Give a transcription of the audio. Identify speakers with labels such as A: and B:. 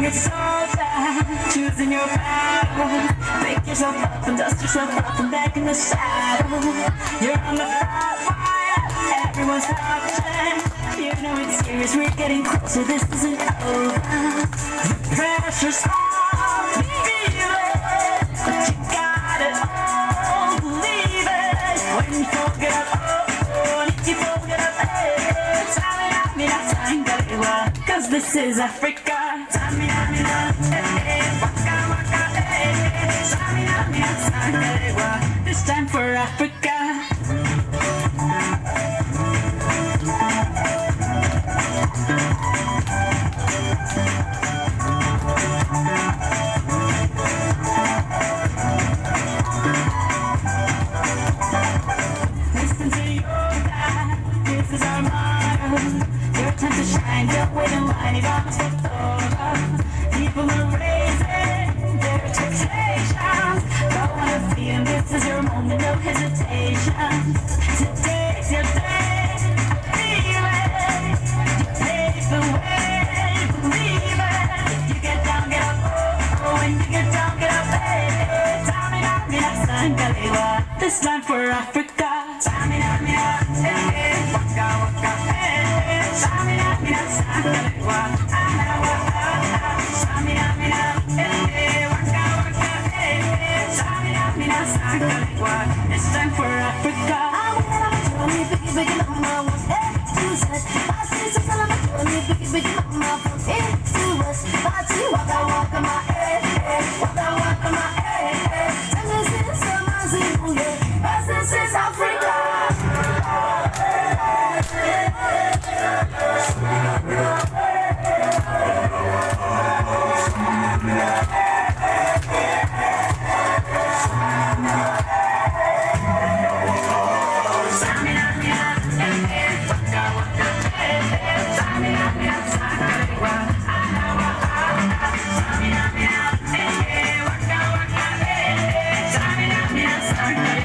A: like a soldier, choosing your battle. Pick yourself up and dust yourself off and back in the saddle. You're on the front line, everyone's watching. You know it's serious, we're getting closer, this isn't over. The pressure's on, feel it, but you got it all, believe it. When you forget up, oh, if you forget up, hey, Samina, Sangalewa, cause this is Africa. Samina, hey, waka waka, hey, Samina, Sangalewa, this time for Africa. Listen to your dad, this is our motto. Your time to shine, don't wait in line, y vamos por todo. People are raising their expectations. Go on and feed them, this is your moment, no hesitation. Today's your day, feel it. You pave the way, believe it. You get down, get up, oh, when you get down, get up, hey. Samina, Sangalewa, this time for Africa. Samina, hey, waka waka, hey. Samina, Sangalewa, Samina, hey, waka waka, hey. Samina, Sangalewa, it's time for Africa. This is Africa. Samina,